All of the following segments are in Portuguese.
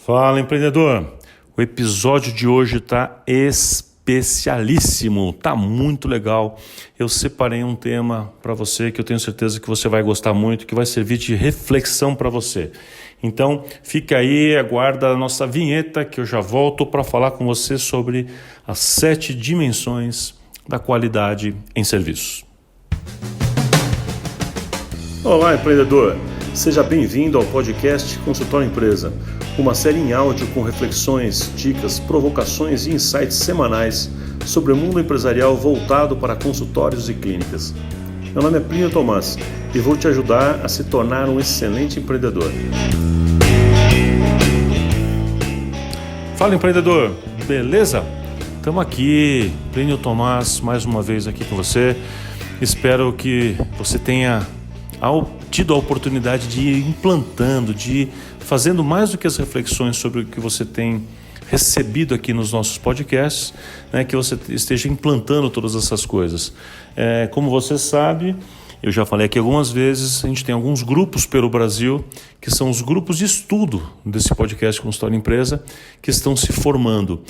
Fala, empreendedor! O episódio de hoje está especialíssimo, está muito legal. Eu separei um tema para você que eu tenho certeza que você vai gostar muito, que vai servir de reflexão para você. Então, fica aí, aguarda a nossa vinheta que eu já volto para falar com você sobre as 7 dimensões da qualidade em serviços. Olá, empreendedor! Seja bem-vindo ao podcast Consultório Empresa, uma série em áudio com reflexões, dicas, provocações e insights semanais sobre o mundo empresarial voltado para consultórios e clínicas. Meu nome é Plínio Tomás e vou te ajudar a se tornar um excelente empreendedor. Fala, empreendedor! Beleza? Estamos aqui, Plínio Tomás, mais uma vez aqui com você. Espero que você tenha tido a oportunidade de ir implantando, de ir fazendo mais do que as reflexões sobre o que você tem recebido aqui nos nossos podcasts, né, que você esteja implantando todas essas coisas. Como você sabe, eu já falei aqui algumas vezes, a gente tem alguns grupos pelo Brasil, que são os grupos de estudo desse podcast Consultório Empresa, que estão se formando.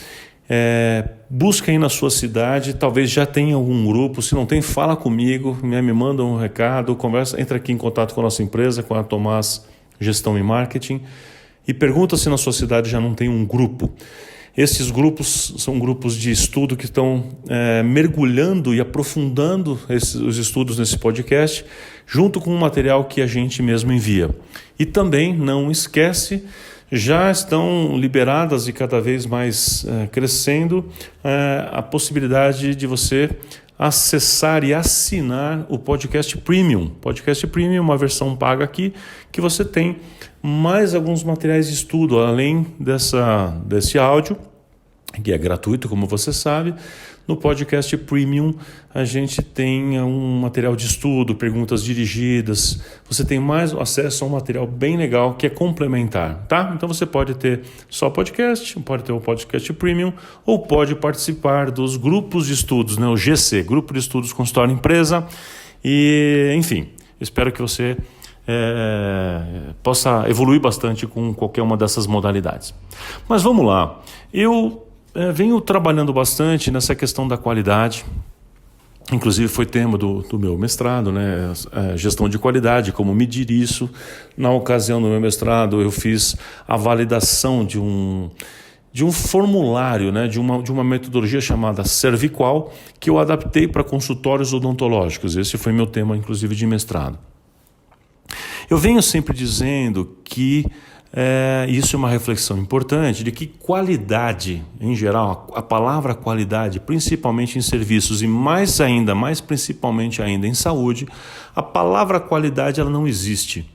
Busca aí na sua cidade, talvez já tenha algum grupo, se não tem, fala comigo, me manda um recado, conversa, entra aqui em contato com a nossa empresa, com a Tomás Gestão e Marketing, e pergunta se na sua cidade já não tem um grupo. Esses grupos são grupos de estudo que estão mergulhando e aprofundando os estudos nesse podcast, junto com o material que a gente mesmo envia. E também, não esquece, já estão liberadas e cada vez mais crescendo a possibilidade de você acessar e assinar o Podcast Premium. Podcast Premium é uma versão paga aqui que você tem mais alguns materiais de estudo, além desse áudio, que é gratuito, como você sabe. No Podcast Premium a gente tem um material de estudo, perguntas dirigidas, você tem mais acesso a um material bem legal que é complementar, tá? Então você pode ter só podcast, pode ter o Podcast Premium ou pode participar dos grupos de estudos, né? O GC, Grupo de Estudos Consultório Empresa, e enfim, espero que você possa evoluir bastante com qualquer uma dessas modalidades. Mas vamos lá, eu venho trabalhando bastante nessa questão da qualidade, inclusive foi tema do meu mestrado, né? Gestão de qualidade, como medir isso. Na ocasião do meu mestrado eu fiz a validação de um formulário, né? de uma metodologia chamada Serviqual, que eu adaptei para consultórios odontológicos. Esse foi meu tema, inclusive, de mestrado. Eu venho sempre dizendo que isso é uma reflexão importante, de que qualidade, em geral, a palavra qualidade, principalmente em serviços e mais principalmente ainda em saúde, a palavra qualidade ela não existe.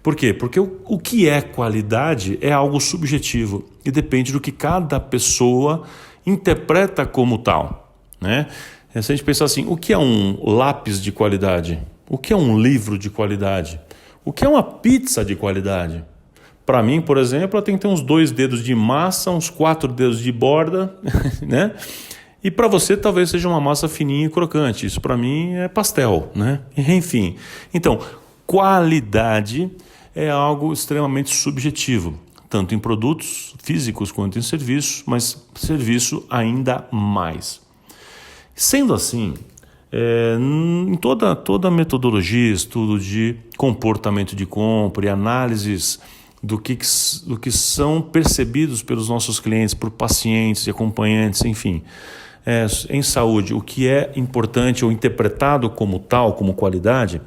Por quê? Porque o que é qualidade é algo subjetivo e depende do que cada pessoa interpreta como tal, né? Se a gente pensar assim, o que é um lápis de qualidade? O que é um livro de qualidade? O que é uma pizza de qualidade? Para mim, por exemplo, ela tem que ter uns 2 dedos de massa, uns 4 dedos de borda, né? E para você talvez seja uma massa fininha e crocante. Isso para mim é pastel, né? Enfim, então, qualidade é algo extremamente subjetivo, tanto em produtos físicos quanto em serviços, mas serviço ainda mais. Sendo assim, em toda a metodologia, estudo de comportamento de compra e análises do que são percebidos pelos nossos clientes, por pacientes e acompanhantes, enfim, em saúde, o que é importante ou interpretado como tal, como qualidade,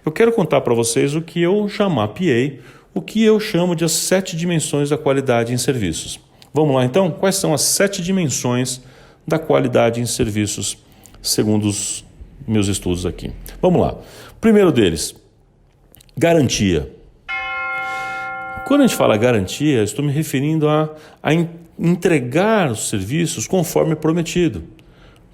eu quero contar para vocês o que eu já mapeei, o que eu chamo de as 7 dimensões da qualidade em serviços. Vamos lá então? Quais são as 7 dimensões da qualidade em serviços, segundo os meus estudos aqui? Vamos lá. Primeiro deles, garantia. Quando a gente fala garantia, estou me referindo a entregar os serviços conforme prometido.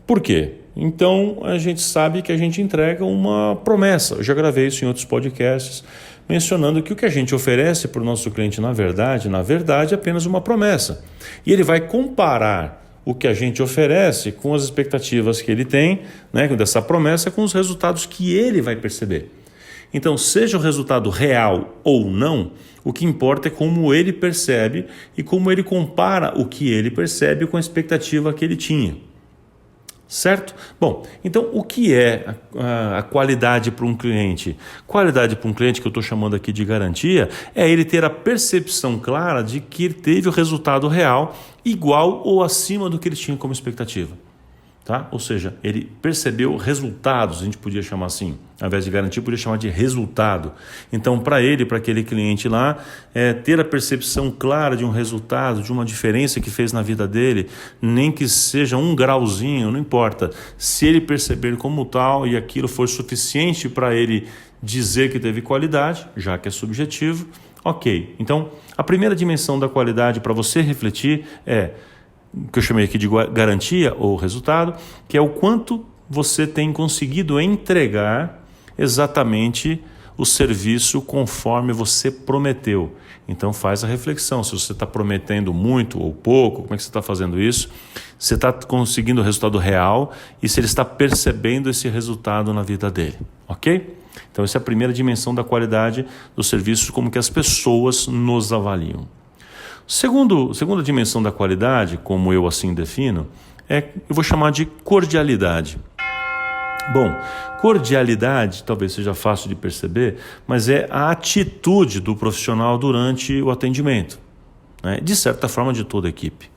Por quê? Então, a gente sabe que a gente entrega uma promessa. Eu já gravei isso em outros podcasts, mencionando que o que a gente oferece para o nosso cliente, na verdade, é apenas uma promessa. E ele vai comparar o que a gente oferece com as expectativas que ele tem, né, dessa promessa, com os resultados que ele vai perceber. Então, seja o resultado real ou não, o que importa é como ele percebe e como ele compara o que ele percebe com a expectativa que ele tinha. Certo? Bom, então o que é a qualidade para um cliente? Qualidade para um cliente, que eu estou chamando aqui de garantia, é ele ter a percepção clara de que ele teve o resultado real igual ou acima do que ele tinha como expectativa. Tá? Ou seja, ele percebeu resultados, a gente podia chamar assim, ao invés de garantia, podia chamar de resultado. Então, para ele, para aquele cliente lá, ter a percepção clara de um resultado, de uma diferença que fez na vida dele, nem que seja um grauzinho, não importa. Se ele perceber como tal e aquilo for suficiente para ele dizer que teve qualidade, já que é subjetivo, ok. Então, a primeira dimensão da qualidade para você refletir é que eu chamei aqui de garantia ou resultado, que é o quanto você tem conseguido entregar exatamente o serviço conforme você prometeu. Então faz a reflexão, se você está prometendo muito ou pouco, como é que você está fazendo isso? Você está conseguindo o resultado real e se ele está percebendo esse resultado na vida dele, ok? Então essa é a primeira dimensão da qualidade dos serviços, como que as pessoas nos avaliam. Segunda dimensão da qualidade, como eu assim defino, eu vou chamar de cordialidade. Bom, cordialidade talvez seja fácil de perceber, mas é a atitude do profissional durante o atendimento, né? De certa forma de toda a equipe.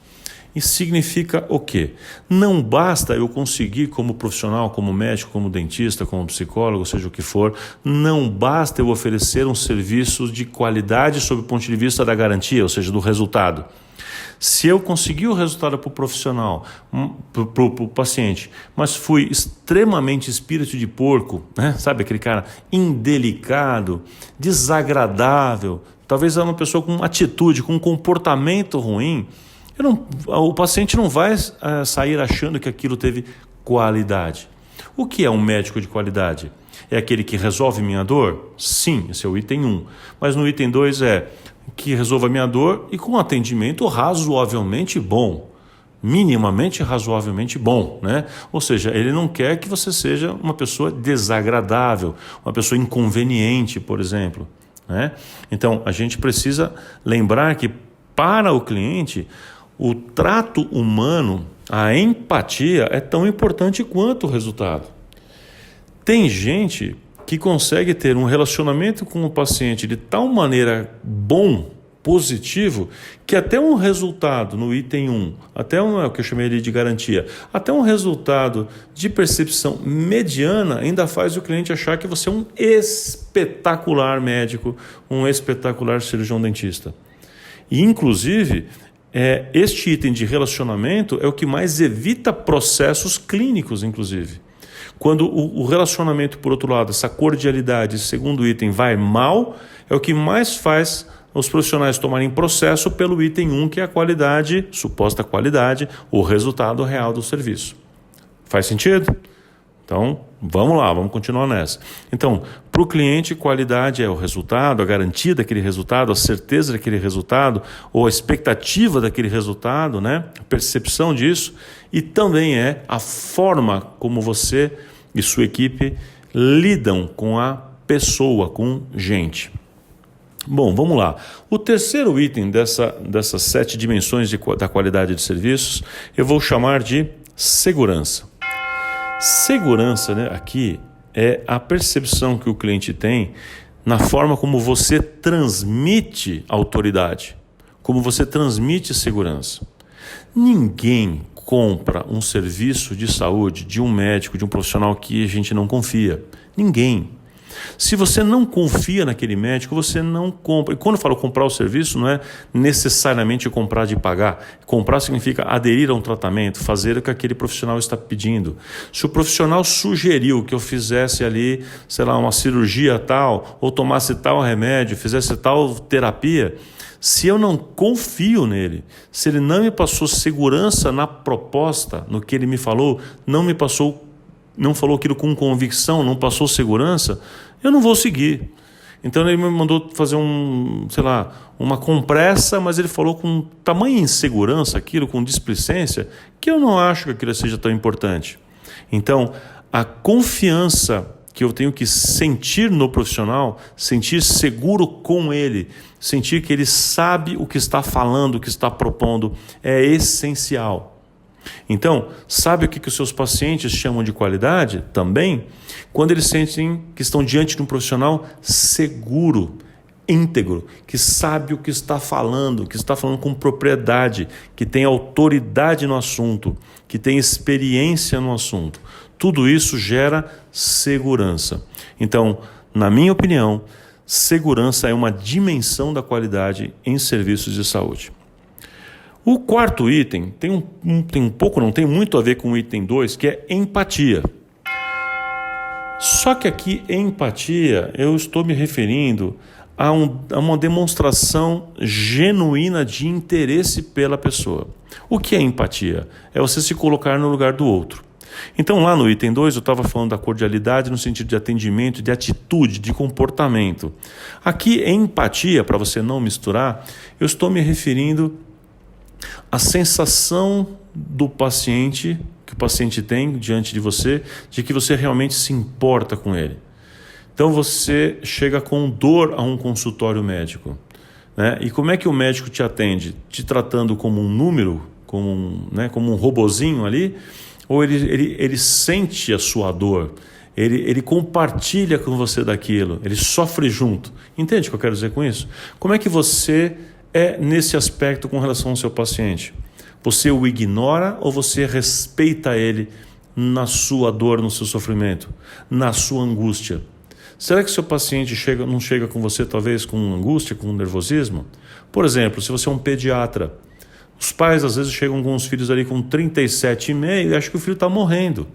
Isso significa o quê? Não basta eu conseguir como profissional, como médico, como dentista, como psicólogo, seja o que for, não basta eu oferecer um serviço de qualidade sob o ponto de vista da garantia, ou seja, do resultado. Se eu conseguir o resultado para o profissional, para o paciente, mas fui extremamente espírito de porco, né? Sabe aquele cara indelicado, desagradável, talvez uma pessoa com atitude, com um comportamento ruim, o paciente não vai sair achando que aquilo teve qualidade. O que é um médico de qualidade? É aquele que resolve minha dor? Sim, esse é o item 1. Mas no item 2 é que resolva minha dor e com atendimento razoavelmente bom. Minimamente razoavelmente bom, né? Ou seja, ele não quer que você seja uma pessoa desagradável, uma pessoa inconveniente, por exemplo, né? Então, a gente precisa lembrar que para o cliente, o trato humano, a empatia é tão importante quanto o resultado. Tem gente que consegue ter um relacionamento com o paciente de tal maneira bom, positivo, que até um resultado no item 1, até o que eu chamei de garantia, até um resultado de percepção mediana ainda faz o cliente achar que você é um espetacular médico, um espetacular cirurgião dentista. E, inclusive, este item de relacionamento é o que mais evita processos clínicos, inclusive. Quando o relacionamento, por outro lado, essa cordialidade, esse segundo item, vai mal, é o que mais faz os profissionais tomarem processo pelo item 1, que é a qualidade, suposta qualidade, o resultado real do serviço. Faz sentido? Então, vamos lá, vamos continuar nessa. Então, para o cliente, qualidade é o resultado, a garantia daquele resultado, a certeza daquele resultado, ou a expectativa daquele resultado, né? A percepção disso, e também é a forma como você e sua equipe lidam com a pessoa, com gente. Bom, vamos lá. O terceiro item dessas 7 dimensões da qualidade de serviços, eu vou chamar de segurança. Segurança, né, aqui é a percepção que o cliente tem na forma como você transmite autoridade, como você transmite segurança. Ninguém compra um serviço de saúde de um médico, de um profissional que a gente não confia. Ninguém. Se você não confia naquele médico, você não compra. E quando eu falo comprar o serviço, não é necessariamente comprar de pagar. Comprar significa aderir a um tratamento, fazer o que aquele profissional está pedindo. Se o profissional sugeriu que eu fizesse ali, sei lá, uma cirurgia tal, ou tomasse tal remédio, fizesse tal terapia, se eu não confio nele, se ele não me passou segurança na proposta, no que ele me falou, não falou aquilo com convicção, não passou segurança, eu não vou seguir. Então ele me mandou fazer uma compressa, mas ele falou com tamanha insegurança aquilo, com displicência, que eu não acho que aquilo seja tão importante. Então, a confiança que eu tenho que sentir no profissional, sentir seguro com ele, sentir que ele sabe o que está falando, o que está propondo, é essencial. Então, sabe o que os seus pacientes chamam de qualidade também? Quando eles sentem que estão diante de um profissional seguro, íntegro, que sabe o que está falando com propriedade, que tem autoridade no assunto, que tem experiência no assunto. Tudo isso gera segurança. Então, na minha opinião, segurança é uma dimensão da qualidade em serviços de saúde. O quarto item tem muito a ver com o item 2, que é empatia. Só que aqui, empatia, eu estou me referindo a uma demonstração genuína de interesse pela pessoa. O que é empatia? É você se colocar no lugar do outro. Então, lá no item 2, eu estava falando da cordialidade no sentido de atendimento, de atitude, de comportamento. Aqui, empatia, para você não misturar, eu estou me referindo à sensação do paciente, que o paciente tem diante de você, de que você realmente se importa com ele. Então, você chega com dor a um consultório médico, né? E como é que o médico te atende? Te tratando como um número, como um robozinho ali? Ou ele sente a sua dor, ele compartilha com você daquilo, ele sofre junto. Entende o que eu quero dizer com isso? Como é que você é nesse aspecto com relação ao seu paciente? Você o ignora ou você respeita ele na sua dor, no seu sofrimento, na sua angústia? Será que seu paciente não chega com você talvez com angústia, com nervosismo? Por exemplo, se você é um pediatra, os pais às vezes chegam com os filhos ali com 37,5 e acham que o filho está morrendo.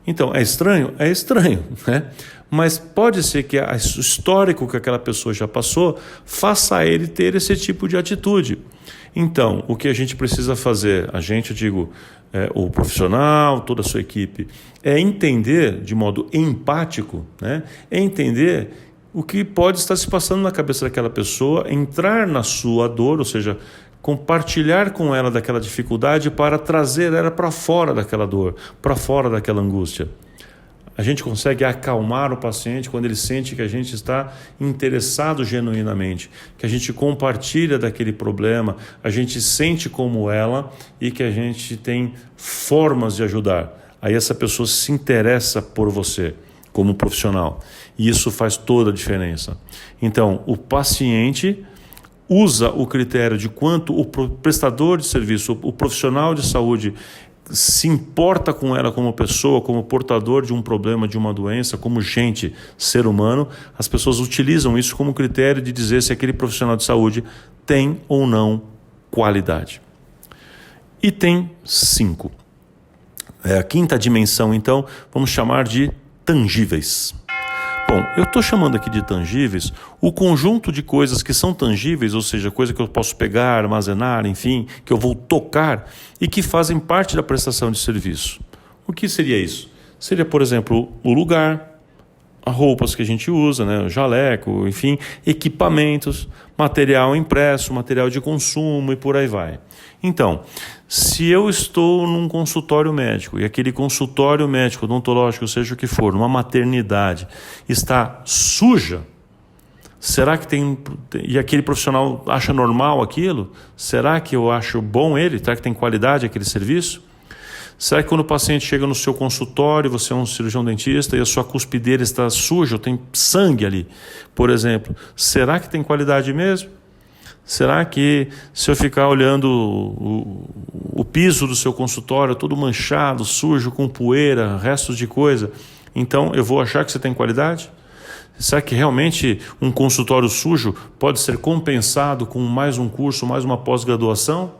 Então, é estranho? É estranho, né? Mas pode ser que o histórico que aquela pessoa já passou faça ele ter esse tipo de atitude. Então, o que a gente precisa fazer, o profissional, toda a sua equipe, é entender de modo empático, né? É entender o que pode estar se passando na cabeça daquela pessoa, entrar na sua dor, ou seja, compartilhar com ela daquela dificuldade para trazer ela para fora daquela dor, para fora daquela angústia. A gente consegue acalmar o paciente quando ele sente que a gente está interessado genuinamente, que a gente compartilha daquele problema, a gente sente como ela e que a gente tem formas de ajudar. Aí essa pessoa se interessa por você como profissional e isso faz toda a diferença. Então, o paciente usa o critério de quanto o prestador de serviço, o profissional de saúde se importa com ela como pessoa, como portador de um problema, de uma doença, como ser humano. As pessoas utilizam isso como critério de dizer se aquele profissional de saúde tem ou não qualidade. Item 5. A quinta dimensão, então, vamos chamar de tangíveis. Bom, eu estou chamando aqui de tangíveis o conjunto de coisas que são tangíveis, ou seja, coisa que eu posso pegar, armazenar, enfim, que eu vou tocar e que fazem parte da prestação de serviço. O que seria isso? Seria, por exemplo, o lugar, as roupas que a gente usa, né? O jaleco, enfim, equipamentos, material impresso, material de consumo e por aí vai. Então, se eu estou num consultório médico e aquele consultório médico, odontológico, seja o que for, numa maternidade, está suja, será que e aquele profissional acha normal aquilo? Será que eu acho bom ele? Será que tem qualidade aquele serviço? Será que quando o paciente chega no seu consultório, você é um cirurgião dentista e a sua cuspideira está suja, ou tem sangue ali, por exemplo, será que tem qualidade mesmo? Será que se eu ficar olhando o piso do seu consultório todo manchado, sujo, com poeira, restos de coisa, então eu vou achar que você tem qualidade? Será que realmente um consultório sujo pode ser compensado com mais um curso, mais uma pós-graduação?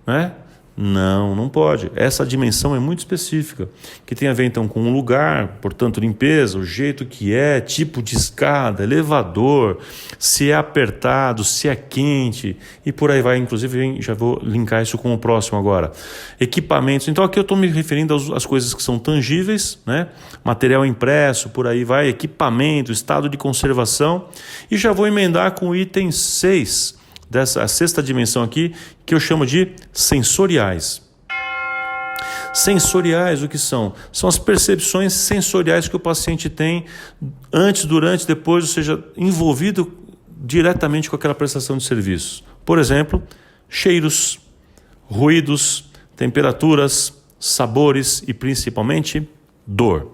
Né? Não pode. Essa dimensão é muito específica, que tem a ver então com o lugar, portanto limpeza, o jeito que é, tipo de escada, elevador, se é apertado, se é quente e por aí vai. Inclusive já vou linkar isso com o próximo agora. Equipamentos. Então aqui eu estou me referindo às coisas que são tangíveis, né? Material impresso, por aí vai, equipamento, estado de conservação, e já vou emendar com o item 6. A sexta dimensão aqui, que eu chamo de sensoriais. Sensoriais, o que são? São as percepções sensoriais que o paciente tem antes, durante, depois, ou seja, envolvido diretamente com aquela prestação de serviços. Por exemplo, cheiros, ruídos, temperaturas, sabores e principalmente dor.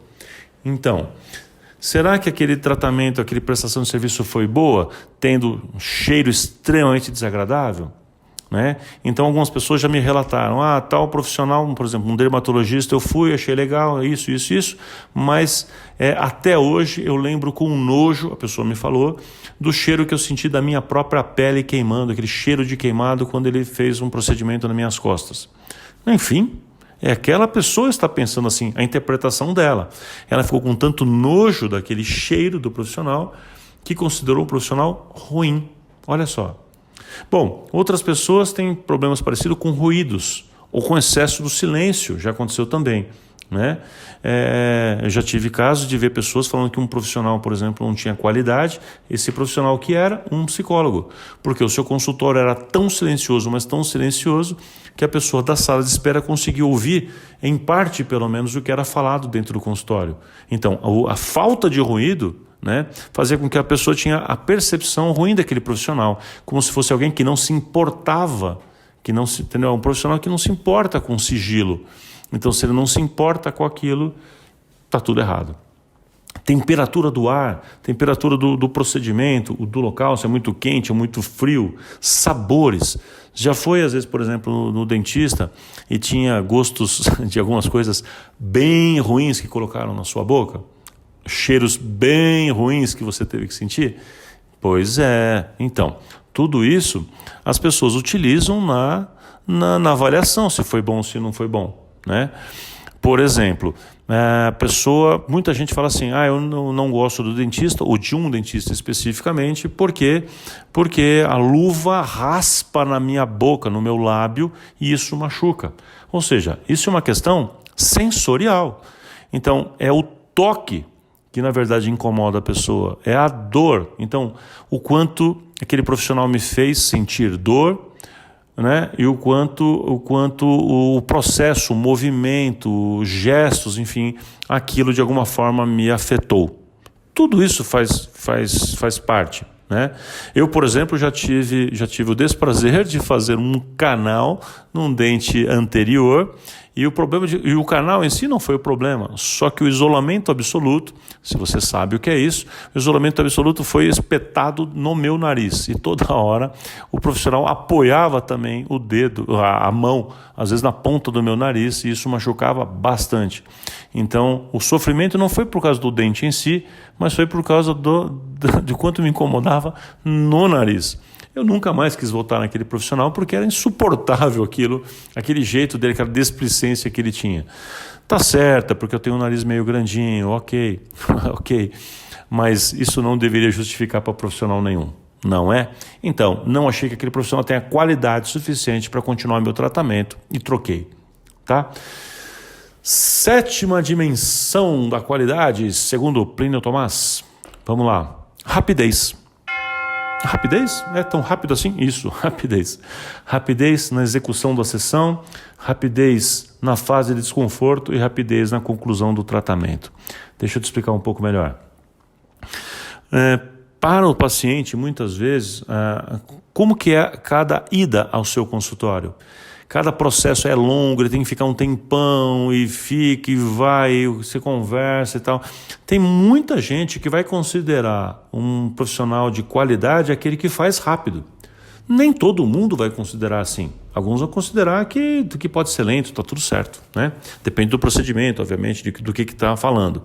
Então, será que aquele tratamento, aquela prestação de serviço foi boa, tendo um cheiro extremamente desagradável? Né? Então algumas pessoas já me relataram, tal profissional, por exemplo, um dermatologista, eu fui, achei legal, isso, mas até hoje eu lembro com nojo, a pessoa me falou, do cheiro que eu senti da minha própria pele queimando, aquele cheiro de queimado quando ele fez um procedimento nas minhas costas. Enfim, aquela pessoa está pensando assim, a interpretação dela. Ela ficou com tanto nojo daquele cheiro do profissional que considerou o profissional ruim. Olha só. Bom, outras pessoas têm problemas parecidos com ruídos ou com excesso do silêncio, já aconteceu também, né? Eu já tive casos de ver pessoas falando que um profissional, por exemplo, não tinha qualidade, esse profissional que era um psicólogo, porque o seu consultório era tão silencioso, mas tão silencioso, que a pessoa da sala de espera conseguiu ouvir, em parte pelo menos, o que era falado dentro do consultório. Então, a falta de ruído, né, fazia com que a pessoa tinha a percepção ruim daquele profissional, como se fosse alguém que não se importava, entendeu? Um profissional que não se importa com sigilo. Então, se ele não se importa com aquilo, está tudo errado. Temperatura do ar, temperatura do procedimento, do local, se é muito quente ou muito frio, sabores. Já foi, às vezes, por exemplo, no dentista e tinha gostos de algumas coisas bem ruins que colocaram na sua boca? Cheiros bem ruins que você teve que sentir? Pois é. Então, tudo isso as pessoas utilizam na avaliação, se foi bom ou se não foi bom, né? Por exemplo, muita gente fala assim, eu não gosto do dentista, ou de um dentista especificamente, porque a luva raspa na minha boca, no meu lábio, e isso machuca. Ou seja, isso é uma questão sensorial. Então, é o toque que na verdade incomoda a pessoa, é a dor. Então, o quanto aquele profissional me fez sentir dor, né? E o quanto o processo, o movimento, os gestos, enfim, aquilo de alguma forma me afetou. Tudo isso faz parte, né? Eu, por exemplo, já tive o desprazer de fazer um canal num dente anterior, e o canal em si não foi o problema, só que o isolamento absoluto, se você sabe o que é isso, o isolamento absoluto foi espetado no meu nariz, e toda hora o profissional apoiava também o dedo, a mão, às vezes na ponta do meu nariz, e isso machucava bastante. Então, o sofrimento não foi por causa do dente em si, mas foi por causa de quanto me incomodava no nariz. Eu nunca mais quis voltar naquele profissional porque era insuportável aquele jeito dele, aquela displicência que ele tinha. Tá certo, porque eu tenho um nariz meio grandinho, ok, ok, mas isso não deveria justificar para profissional nenhum, não é? Então, não achei que aquele profissional tenha qualidade suficiente para continuar meu tratamento e troquei, tá? 7ª dimensão da qualidade, segundo Plínio Tomás. Vamos lá, rapidez. Rapidez? É tão rápido assim? Isso, rapidez. Rapidez na execução da sessão, rapidez na fase de desconforto e rapidez na conclusão do tratamento. Deixa eu te explicar um pouco melhor. Para o paciente, muitas vezes, como que é cada ida ao seu consultório? Cada processo é longo, ele tem que ficar um tempão, e fica, e vai, você conversa e tal. Tem muita gente que vai considerar um profissional de qualidade aquele que faz rápido. Nem todo mundo vai considerar assim. Alguns vão considerar que pode ser lento, está tudo certo, né? Depende do procedimento, obviamente, do que está falando.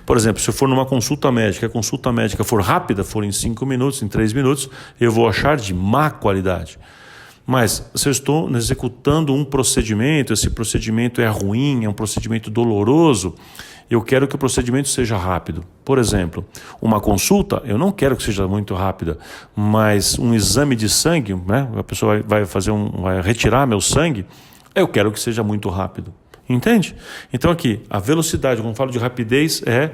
Por exemplo, se eu for numa consulta médica, a consulta médica for rápida, for em 5 minutos, em 3 minutos, eu vou achar de má qualidade. Mas se eu estou executando um procedimento, esse procedimento é ruim, é um procedimento doloroso, eu quero que o procedimento seja rápido. Por exemplo, uma consulta, eu não quero que seja muito rápida, mas um exame de sangue, né? A pessoa vai retirar meu sangue, eu quero que seja muito rápido. Entende? Então aqui, a velocidade, quando eu falo de rapidez, é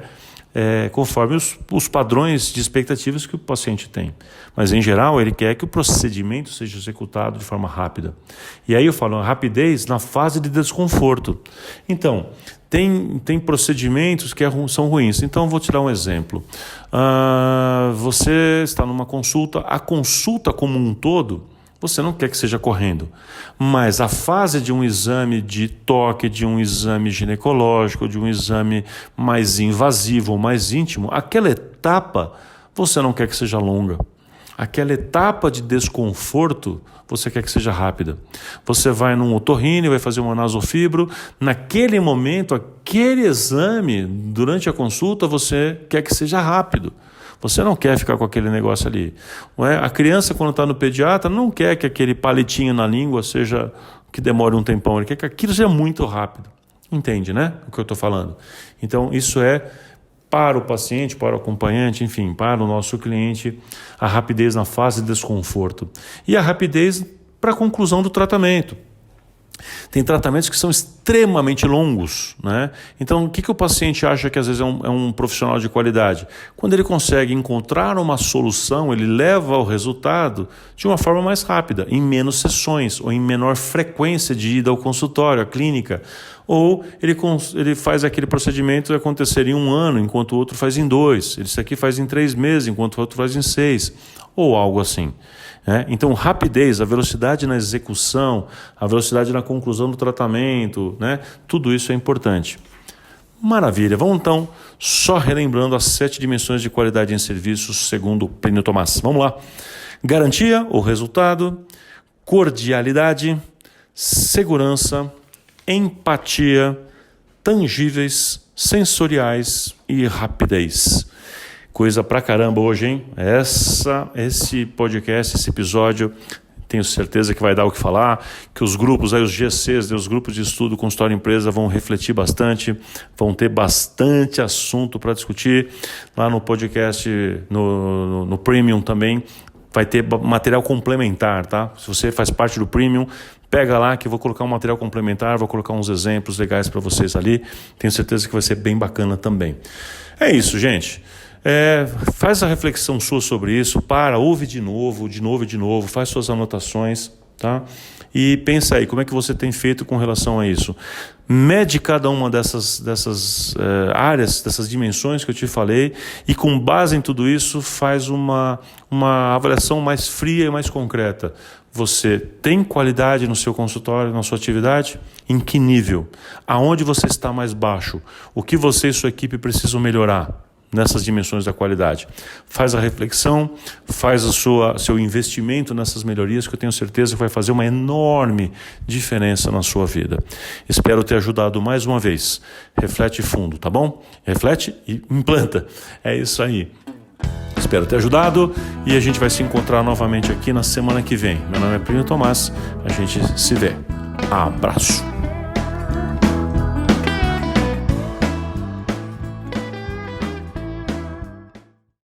conforme os padrões de expectativas que o paciente tem. Mas, em geral, ele quer que o procedimento seja executado de forma rápida. E aí eu falo rapidez na fase de desconforto. Então, tem procedimentos que são ruins. Então, vou te dar um exemplo. Você está numa consulta, a consulta como um todo, você não quer que seja correndo, mas a fase de um exame de toque, de um exame ginecológico, de um exame mais invasivo ou mais íntimo, aquela etapa você não quer que seja longa. Aquela etapa de desconforto você quer que seja rápida. Você vai num otorrino, vai fazer uma nasofibro, naquele momento, aquele exame, durante a consulta, você quer que seja rápido. Você não quer ficar com aquele negócio ali. A criança, quando está no pediatra, não quer que aquele palitinho na língua seja que demore um tempão. Ele quer que aquilo seja muito rápido. Entende, né? O que eu estou falando. Então, isso é para o paciente, para o acompanhante, enfim, para o nosso cliente, a rapidez na fase de desconforto. E a rapidez para a conclusão do tratamento. Tem tratamentos que são extremamente longos, né? Então, o que o paciente acha que às vezes é um profissional de qualidade? Quando ele consegue encontrar uma solução, ele leva ao resultado de uma forma mais rápida, em menos sessões ou em menor frequência de ida ao consultório, à clínica. Ou ele faz aquele procedimento acontecer em 1 ano, enquanto o outro faz em 2. Esse aqui faz em 3 meses, enquanto o outro faz em 6. Ou algo assim. Então, rapidez, a velocidade na execução, a velocidade na conclusão do tratamento, né? Tudo isso é importante. Maravilha. Vamos então, só relembrando as 7 dimensões de qualidade em serviços segundo Plínio Tomás. Vamos lá. Garantia ou resultado, cordialidade, segurança, empatia, tangíveis, sensoriais e rapidez. Coisa pra caramba hoje, hein? Esse podcast, esse episódio, tenho certeza que vai dar o que falar, que os grupos, aí os GCs, os grupos de estudo consultório empresa vão refletir bastante, vão ter bastante assunto para discutir. Lá no podcast, no Premium também, vai ter material complementar, tá? Se você faz parte do Premium, pega lá que eu vou colocar um material complementar, vou colocar uns exemplos legais para vocês ali. Tenho certeza que vai ser bem bacana também. É isso, gente. Faz a reflexão sua sobre isso, ouve de novo, faz suas anotações, tá? E pensa aí, como é que você tem feito com relação a isso? Mede cada uma dessas áreas, dessas dimensões que eu te falei, e com base em tudo isso, faz uma avaliação mais fria e mais concreta. Você tem qualidade no seu consultório, na sua atividade? Em que nível? Aonde você está mais baixo? O que você e sua equipe precisam melhorar nessas dimensões da qualidade? Faz a reflexão, faz seu investimento nessas melhorias, que eu tenho certeza que vai fazer uma enorme diferença na sua vida. Espero ter ajudado mais uma vez. Reflete fundo, tá bom? Reflete e implanta. É isso aí. Espero ter ajudado e a gente vai se encontrar novamente aqui na semana que vem. Meu nome é Plínio Tomás, a gente se vê. Abraço.